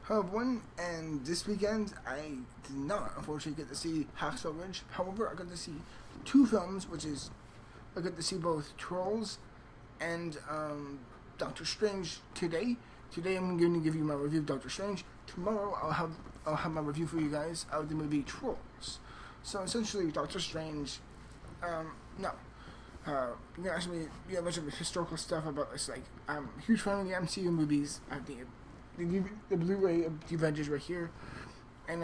Hello everyone, and this weekend I did not unfortunately get to see Hacksaw Ridge. However, I got to see two films, which is I got to see both Trolls and Doctor Strange today. Today I'm going to give you my review of Doctor Strange. Tomorrow I'll have my review for you guys of the movie Trolls. So essentially, Doctor Strange. No. You can ask me a bunch of historical stuff about this. Like, I'm a huge fan of the MCU movies. I think the Blu-ray of the Avengers right here, and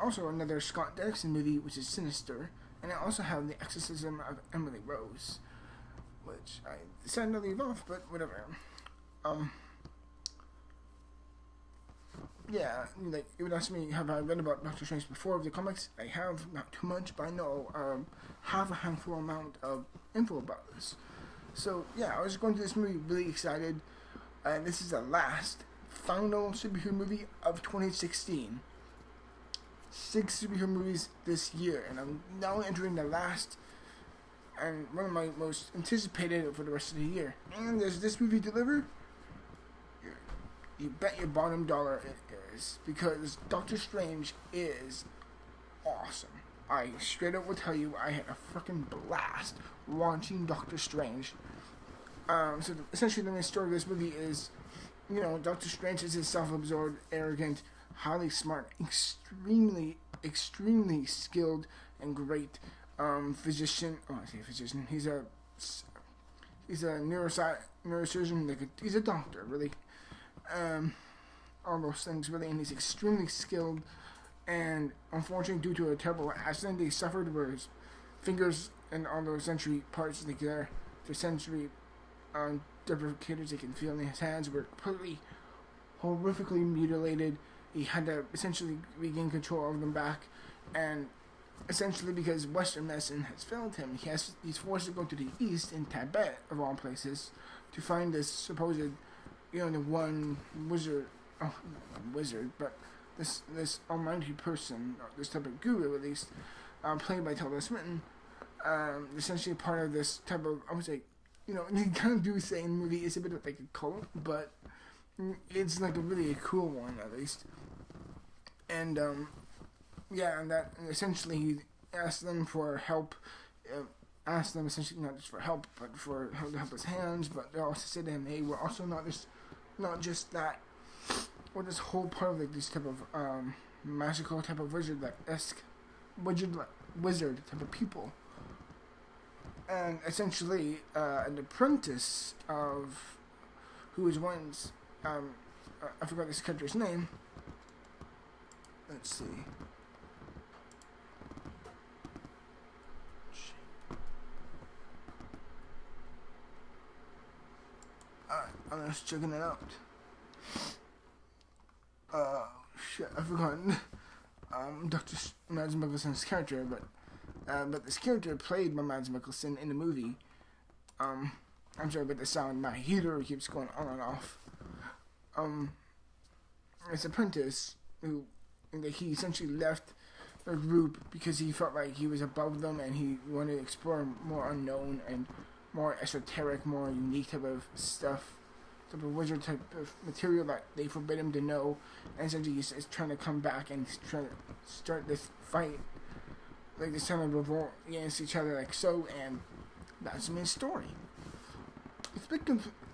also another Scott Derrickson movie, which is Sinister, and I also have The Exorcism of Emily Rose, which I decided to leave off, but whatever. Yeah, like, it would ask me, have I read about Doctor Strange before of the comics? I have, not too much, but I know have a handful amount of info about this. So yeah, I was going to this movie really excited, and this is the last final superhero movie of 2016. 6 superhero movies this year, and I'm now entering the last and one of my most anticipated for the rest of the year. And does this movie deliver? You bet your bottom dollar it is, because Doctor Strange is awesome. I straight up will tell you, I had a freaking blast watching Doctor Strange. Essentially the main story of this movie is, Doctor Strange is a self-absorbed, arrogant, highly smart, extremely skilled and great physician. Oh, I say physician. He's a neurosurgeon. He's a doctor, really. All those things, really, and he's extremely skilled. And unfortunately, due to a terrible accident he suffered, where his fingers and all those sensory parts, like the sensory deprivators he can feel in his hands, were completely, horrifically mutilated. He had to essentially regain control of them back, and essentially because Western medicine has failed him, he's forced to go to the East, in Tibet of all places, to find this supposed, the one wizard, but this almighty person, or this type of guru at least, played by Tilda Swinton, essentially part of this type of, I would say, you kind of do say in the movie it's a bit of like a cult, but it's like a really cool one at least. And and essentially he asked them for help, asked them essentially not just for help, but for how to help his hands. But they also said to him, hey, we're also not just that. We're this whole part of like this type of magical type of wizard type of people. And essentially, an apprentice of who was once, I forgot this character's name. Let's see. I'm just checking it out. Shit, I've forgotten. Dr. Mads Mikkelsen's character, but this character played by Mads Mikkelsen in the movie. I'm sorry about the sound. My heater keeps going on and off. This apprentice he essentially left the group because he felt like he was above them, and he wanted to explore more unknown and more esoteric, more unique type of stuff, type of wizard type of material that they forbid him to know. And essentially he's trying to come back and try to start this fight, like this kind of revolt against each other, like so. And that's the main story. It's a bit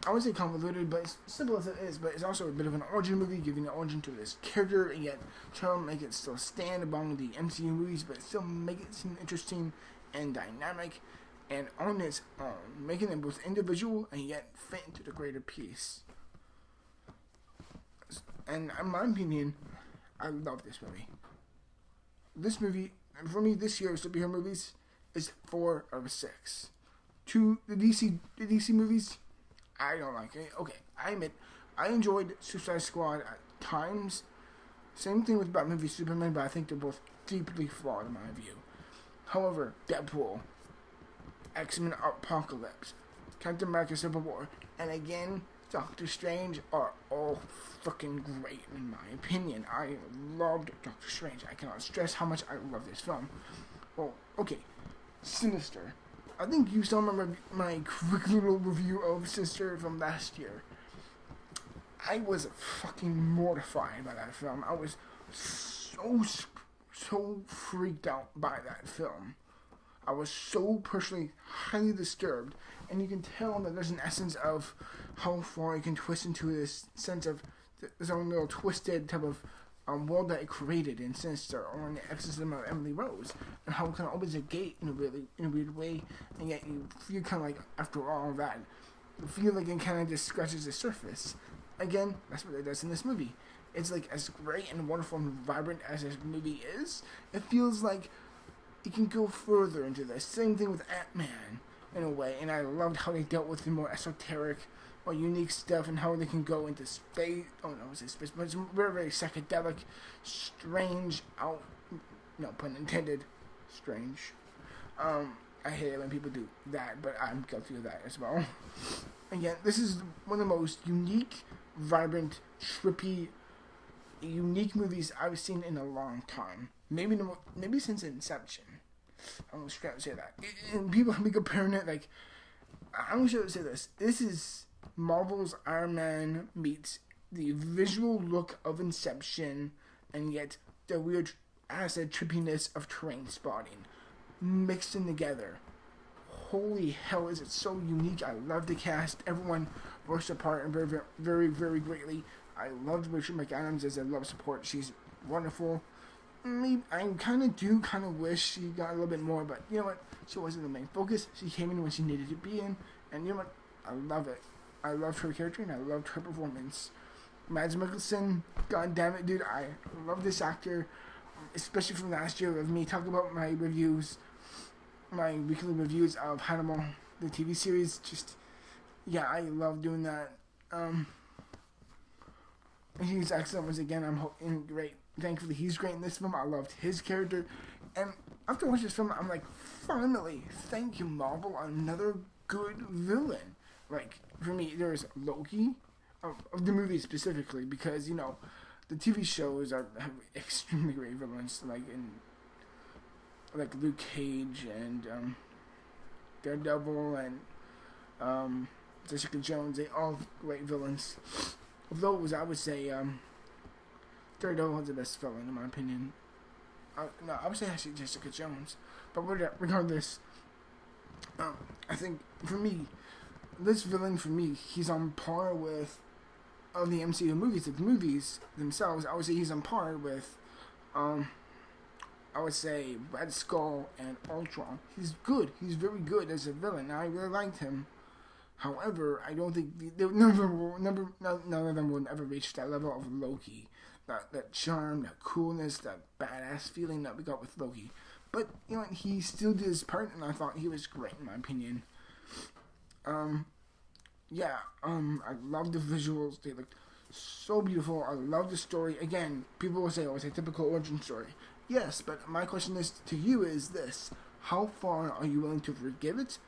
I wouldn't say convoluted, but it's simple as it is. But it's also a bit of an origin movie, giving an origin to this character, and yet trying to make it still stand among the MCU movies, but still make it seem interesting and dynamic and on its own, making it both individual and yet fit into the greater piece. And in my opinion, I love this movie. This movie, for me, this year's superhero movies is 4 out of 6. The DC movies, I don't like it. Okay, I admit, I enjoyed Suicide Squad at times. Same thing with Batman v Superman, but I think they're both deeply flawed in my view. However, Deadpool, X-Men Apocalypse, Captain America Civil War, and again, Doctor Strange are all fucking great in my opinion. I loved Doctor Strange. I cannot stress how much I love this film. Well, okay, Sinister. I think you saw my quick little review of Sinister from last year. I was fucking mortified by that film. I was so freaked out by that film. I was so personally highly disturbed, and you can tell that there's an essence of how far you can twist into this sense of this own little twisted type of world that it created in Sinister, or in the exorcism of Emily Rose, and how it kind of opens a gate in a weird way, and yet you feel kind of like after all that, you feel like it kind of just scratches the surface. Again, that's what it does in this movie. It's like as great and wonderful and vibrant as this movie is, it feels like it can go further into this. Same thing with Ant-Man, in a way, and I loved how they dealt with the more esoteric or unique stuff and how they can go into space. Oh no, it's space, but it's very, very psychedelic, strange, no pun intended, strange. I hate it when people do that, but I'm guilty of that as well. Again, this is one of the most unique, vibrant, trippy, unique movies I've seen in a long time. Maybe since Inception. I'm just trying to say that. And people have been comparing it like, I'm just going to say this. This is Marvel's Iron Man meets the visual look of Inception, and yet the weird acid trippiness of Trainspotting mixed in together. Holy hell, is it so unique. I love the cast. Everyone works their part and very, very, very greatly. I loved Rachel McAdams as a love support. She's wonderful. I kind of wish she got a little bit more, but you know what? She wasn't the main focus. She came in when she needed to be in, and you know what? I love it. I loved her character, and I loved her performance. Mads Mikkelsen, god damn it, dude, I love this actor, especially from last year of me talking about my weekly reviews of Hannibal, the TV series. Just, yeah, I love doing that. He's excellent once again. I'm great. Thankfully, he's great in this film. I loved his character. And after watching this film, I'm like, finally, thank you, Marvel, another good villain. Like, for me, there's Loki, of the movie specifically, because, you know, the TV shows have extremely great villains, like Luke Cage and Daredevil and Jessica Jones. They all have great villains. Of those, I would say Daredevil is the best villain in my opinion. I would say actually Jessica Jones. But regardless, I think for me, this villain for me, he's on par with of the MCU movies. The movies themselves, I would say he's on par with I would say Red Skull and Ultron. He's good. He's very good as a villain. I really liked him. However, I don't think none of them will ever reach that level of Loki. That charm, that coolness, that badass feeling that we got with Loki. But, you know, he still did his part, and I thought he was great, in my opinion. I love the visuals. They looked so beautiful. I love the story. Again, people will say, oh, it's a typical origin story. Yes, but my question to you is this. How far are you willing to forgive it?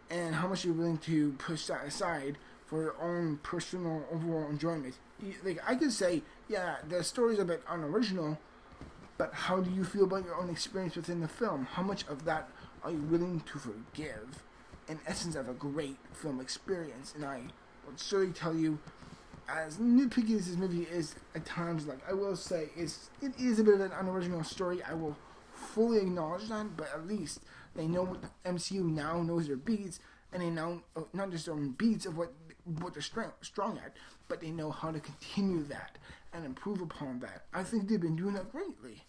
And how much are you willing to push that aside for your own personal overall enjoyment? Like, I could say, yeah, the story's a bit unoriginal, but how do you feel about your own experience within the film? How much of that are you willing to forgive in essence of a great film experience? And I would surely tell you, as nitpicky as this movie is at times, like I will say, it is a bit of an unoriginal story. I will fully acknowledge that, but at least they know what the MCU now knows their beats, and they know not just their own beats of what they're strong at, but they know how to continue that and improve upon that. I think they've been doing that greatly,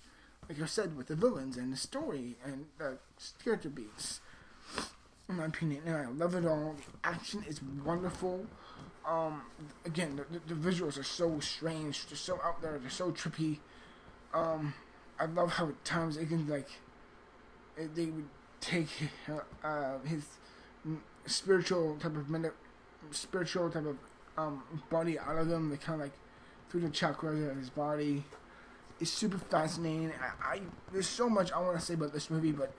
like I said, with the villains and the story and the character beats. In my opinion, and I love it all. The action is wonderful. Again, the visuals are so strange. They're so out there. They're so trippy. I love how at times they can they would take his spiritual type of body out of him. They kind of through the chakras of his body. It's super fascinating. There's so much I want to say about this movie, but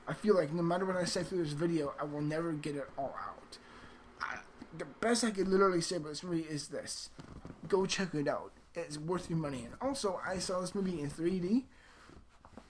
I feel like no matter what I say through this video, I will never get it all out. The best I could literally say about this movie is this. Go check it out. It's worth your money. And also, I saw this movie in 3D.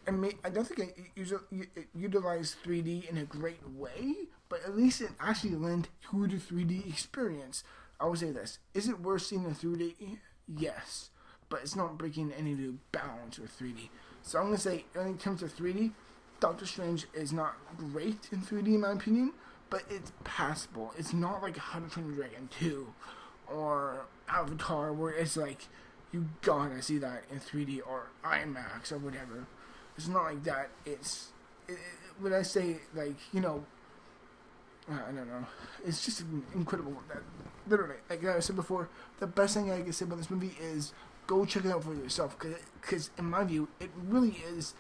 I don't think it utilized 3D in a great way, but at least it actually lent to the 3D experience. I would say this: is it worth seeing in 3D? Yes, but it's not breaking any new bounds with 3D. So I'm gonna say, in terms of 3D, Doctor Strange is not great in 3D in my opinion, but it's passable. It's not like How to Train Your Dragon 2 or Avatar, where it's like you gotta see that in 3D or IMAX or whatever. It's not like that. When I say, like, you know, I don't know. It's just incredible. That literally, like I said before, the best thing I can say about this movie is go check it out for yourself. Because in my view, it really is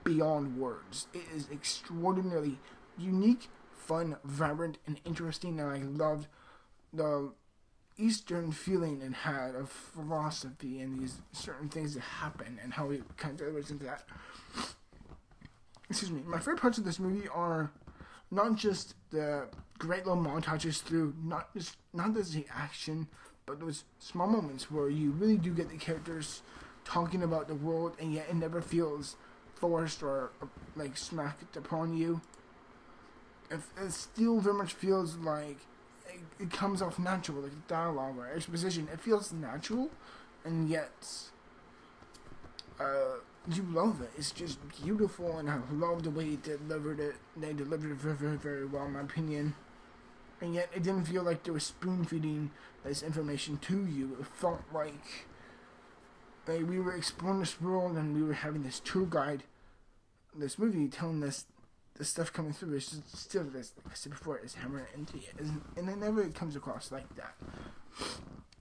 beyond words. It is extraordinarily unique, fun, vibrant, and interesting. And I loved the Eastern feeling it had of philosophy and these certain things that happen and how it kind of delivers into that. Excuse me. My favorite parts of this movie are not just the great little montages through, not just the action, but those small moments where you really do get the characters talking about the world, and yet it never feels forced or like smacked upon you. It still very much feels like it comes off natural, like dialogue or exposition. It feels natural, and yet you love it. It's just beautiful, and I love the way they delivered it. They delivered it very, very, very well, in my opinion. And yet, it didn't feel like they were spoon-feeding this information to you. It felt like we were exploring this world, and we were having this tour guide, this movie, telling us the stuff coming through. It's just still this, like I said before, it's hammering into you. And it never comes across like that.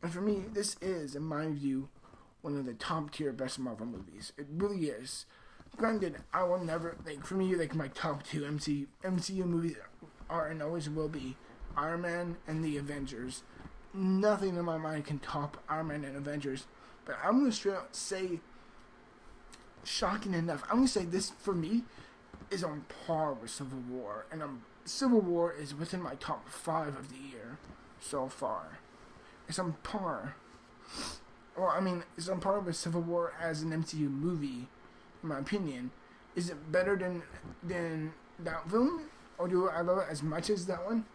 And for me, this is, in my view, one of the top tier best Marvel movies. It really is. Granted, I will never, like, for me, like, my top two MCU movies are and always will be Iron Man and the Avengers. Nothing in my mind can top Iron Man and Avengers. But I'm going to straight out say, shocking enough, I'm going to say this, for me, is on par with Civil War. And Civil War is within my top 5 of the year so far. It's on par. Well, I mean, it's on par with Civil War as an MCU movie, in my opinion. Is it better than that film? Or do I love it as much as that one?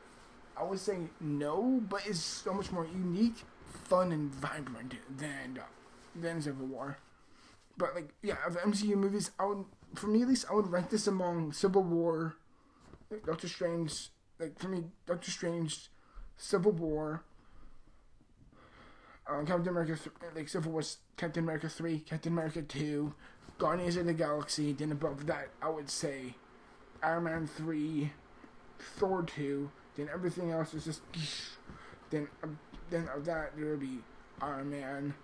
I would say no, but it's so much more unique, fun, and vibrant than Civil War. But, like, yeah, of MCU movies, for me at least, I would rank this among Civil War, Doctor Strange, like, for me, Doctor Strange, Civil War, Captain America, like Civil War, Captain America 3, Captain America 2, Guardians of the Galaxy. Then above that, I would say Iron Man 3, Thor 2. Then everything else is just. Then of that there would be Iron Man,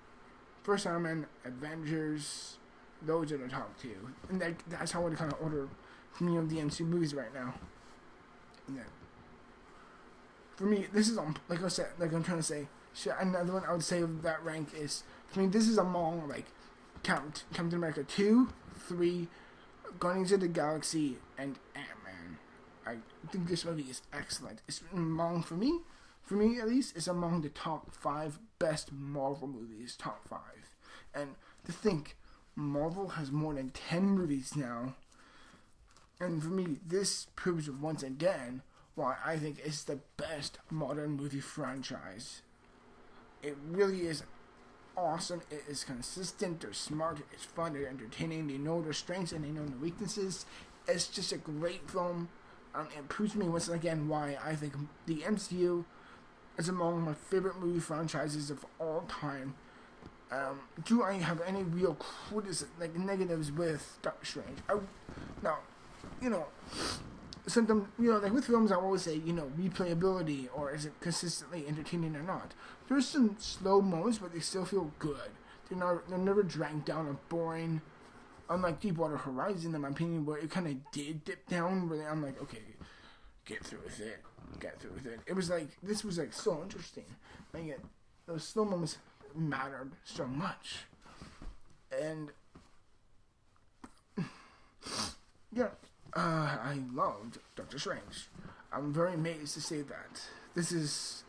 first Iron Man, Avengers. Those are the top two, and that's how I would kind of order from the MCU movies right now. And then, for me, this is on, like I said, like I'm trying to say. Another one I would say of that rank is, for me, this is among, like, Captain America 2, 3, Guardians of the Galaxy, and Ant-Man. I think this movie is excellent. It's among, for me at least, it's among the top 5 best Marvel movies, top 5. And to think, Marvel has more than 10 movies now, and for me, this proves once again why I think it's the best modern movie franchise. It really is awesome. It is consistent. They're smart. It's fun. They're entertaining. They know their strengths and they know their weaknesses. It's just a great film. It proves to me once again why I think the MCU is among my favorite movie franchises of all time. Do I have any real criticism, like negatives with Doctor Strange? Now, you know, sometimes, you know, like with films, I always say, you know, replayability, or is it consistently entertaining or not? There's some slow moments, but they still feel good. They're never dragged down or boring. Unlike Deepwater Horizon, in my opinion, where it kind of did dip down, where I'm like, okay, get through with it. It was like, this was like so interesting. And yet, those slow moments mattered so much. And, yeah. I loved Doctor Strange. I'm very amazed to say that. This is.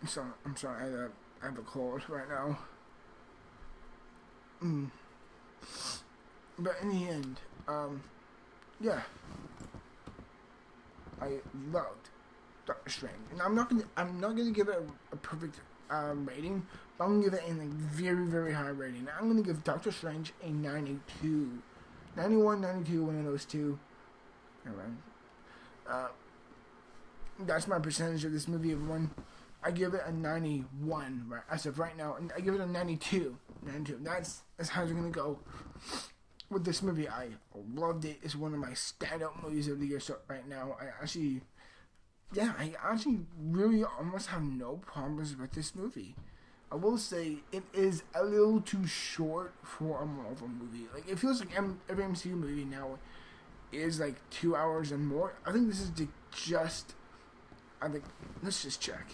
I'm sorry. I have a cold right now. But in the end, yeah, I loved Doctor Strange, and I'm not gonna give it a perfect rating, but I'm gonna give it a very very high rating. I'm gonna give Doctor Strange a 92, 91, 92, one of those two. Alright. That's my percentage of this movie, everyone. I give it a 91 right as of right now, and I give it a 92. 92. That's how it's gonna go with this movie. I loved it. It's one of my standout movies of the year. So right now, I actually really almost have no problems with this movie. I will say it is a little too short for a Marvel movie. Like, it feels like every MCU movie now is like 2 hours and more. I think this is let's just check.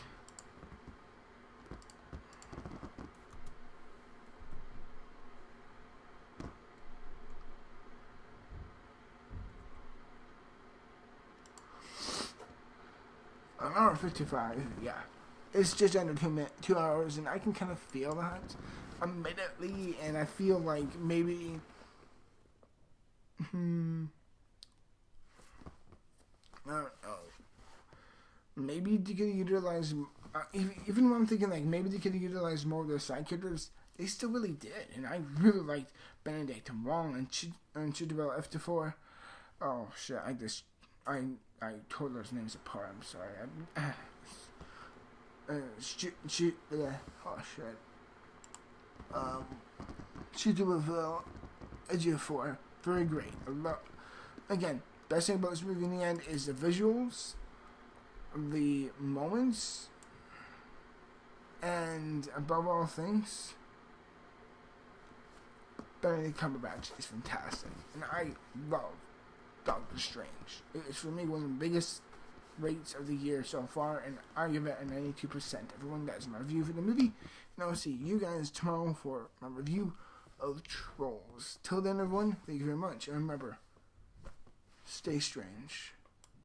An hour 55, yeah. It's just under 2 hours, and I can kind of feel that immediately, and I feel like maybe, I don't know, maybe they could utilize, even when I'm thinking like maybe they could utilize more of their side characters, they still really did, and I really liked Benedict Cumberbatch and Chidabel F4. Oh shit, I tore those names apart. I'm sorry. Oh shit. Chidabel F4. Very great. Again, best thing about this movie in the end is the visuals, the moments, and above all things, Benedict Cumberbatch is fantastic, and I love Doctor Strange. It's for me one of the biggest rates of the year so far, and I give it a 92%. Everyone, that's my review for the movie, and I'll see you guys tomorrow for my review of Trolls. Till then, everyone, thank you very much, and remember, stay strange.